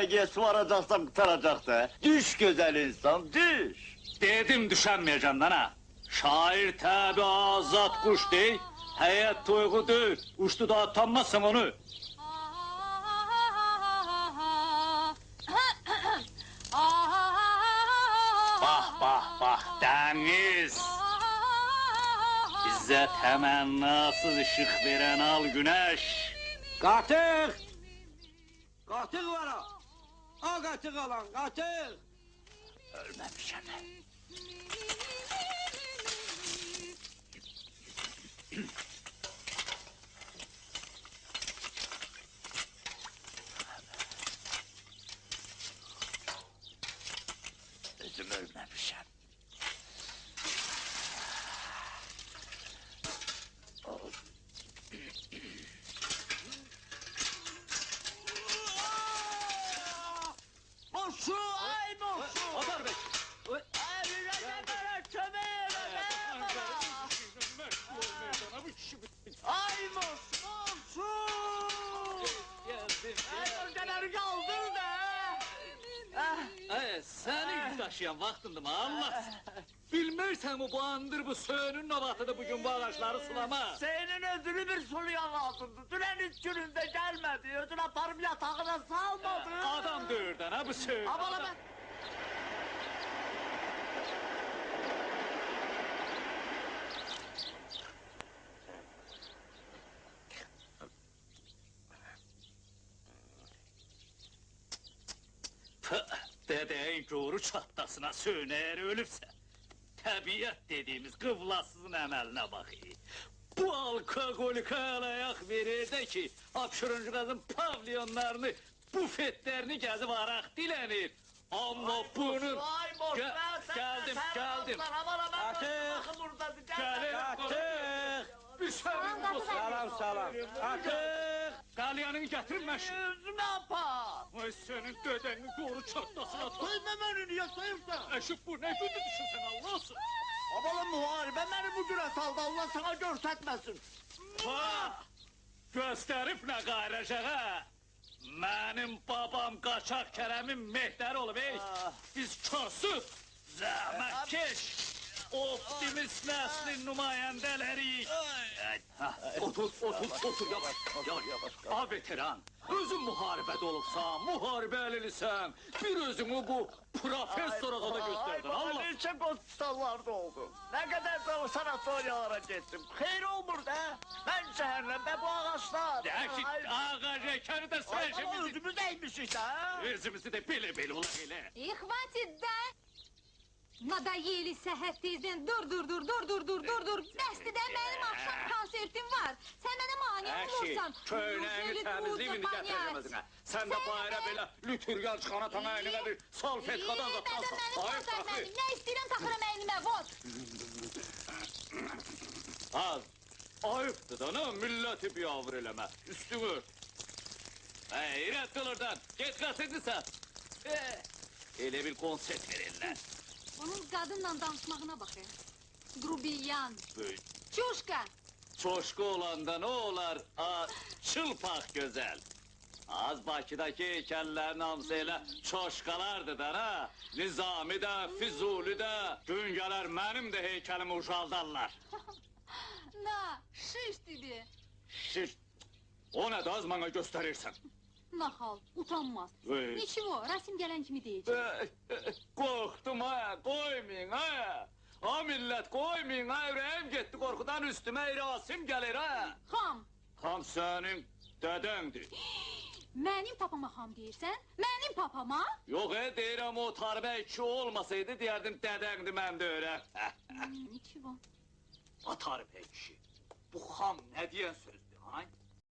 Ege'ye su aracaksam kurtaracak da. Düş güzel insan, düş. Dedim düşenmeyeceğim lan ha. Şair tabi azat kuş değil, heyet toygu değil. Uçtu da atanmazsan onu. Bak deniz. İzzet hemen nasıl ışık veren al güneş. Qatil! Qatil var ha! Ha qatil alan, qatil! Ölmemişim. Özüm ölmemişim. Moşu, ay moşu! Atar Bey! Ay yüreğime çömeğe Ay moşu! Ay önceleri kaldır da! Seni taşıyan vaxtındır mı Allah? Bilmirsən bu andır bu söğünün novatıdır bugün bu ağaçları sulama. Senin ödülü bir suluyan altındı. Dünen 3 gününde gelmedi. Ödül atarım yatağına salmadı. Adam dövürden ha bu söğün. Aman adam. ben... Dedeğin doğru çatlasına söğün eğer ölürse. Tabiat dediğimiz kıvlasızın emeline bakıyor. Bu alkogolik ayak verir de ki, hapşırıncı kızın pavyonlarını, bufetlerini gezip arak dilenir. Ama bunun... Ay boş Ge- geldim. Bakın burada. Gelin. Bir saniye olsun. Salam. Qatil! Dalyanını getirin meşin. Yüzüme yapar. Ay senin dedenin doğru çatlasına. Koymam önünü ya sayırsan. Eşit bu ne gündü düşünsen Allah olsun. Aman muharebe beni bugüne saldı. Allah sana görsetmesin. Ha! Gösterip ne gayracak ha? Benim babam Kaçak Kerem'in mehteri olup biz kasıp, zahmetkeş, optimist neslin nümayendeleri. Otur yavaş. Ha veteran, özün muharebede olubsan, muharebe elilisən, bir özünü bu profesora da gösterdin Allah. Ay neçe konsallarda oldum. Ne kadar da sanatöryalara gittim. Hayır olur da. Ben cehennemde bu ağaçlar. De ki ağaç ekeni de sen Ay ama şimdi... özümüz neymiş işte ha? Özümüzü de bile ulan elə. И хватит, да? Надоели сəhər tezdən, dur. Bəsdir də mənim axşam konsertim var. Sən mənə mane olursan. Köynəyini təmizliyini gətirəcəm özünə. Sən də bayra belə lütürgan çıxana tana əlinə bir salfetkadan da Mənim Ayıb konser baxı. mənim, nə istəyirəm taxıram əynimə, vot. Az. Ayıbdır da ne milleti bir avır eləmə. Üstünü ört. İrət qılırdan. Geç qasetlisən. Elə bir konsert verirlər. Onun qadınla danışmağına baxın. Grubiyan, Böyük. çuşka. Çoşku olanda ne olar? Çılpak güzel. Az Bakıdaki heykellerin hamısı elə çoşkalardı da ha. Nizami də, Füzuli də, gün gələr mənim də heykelimi ucaldarlar. Na, şiş dedi. Şiş, o nə da az mənə göstərirsən. Nahal, utanmaz. Ey. Neçivo, Rasim gələn kimi deyəcək. Korktum ha, koymayın ha. Ha millet koymayın ha, yüreğim gitti korkudan üstüme Rasim gelir ha. Xam, Ham senin dedendir. mənim papama xam deyirsən? Mənim papama? Yok deyirəm o tarbə iki olmasaydı deyərdim dedendir mən də öyle. Neçivo. Atar peki. Bu ham ne diyen sözdü ha?